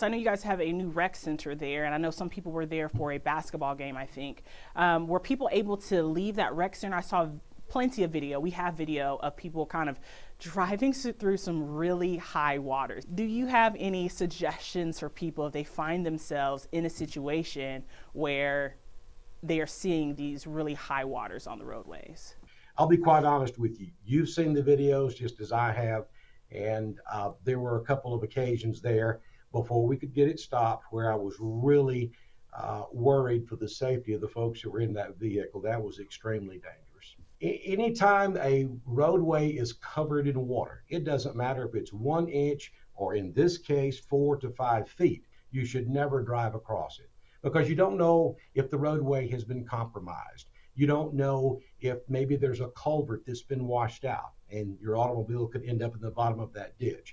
I know you guys have a new rec center there, and I know some people were there for a basketball game, I think. Were people able to leave that rec center? I saw plenty of video. We have video of people kind of driving through some really high waters. Do you have any suggestions for people if they find themselves in a situation where they are seeing these really high waters on the roadways? I'll be quite honest with you. You've seen the videos just as I have, and there were a couple of occasions there before we could get it stopped where I was really worried for the safety of the folks who were in that vehicle. That was extremely dangerous. Anytime a roadway is covered in water, it doesn't matter if it's 1 inch or in this case 4 to 5 feet, you should never drive across it because you don't know if the roadway has been compromised. You don't know if maybe there's a culvert that's been washed out and your automobile could end up in the bottom of that ditch.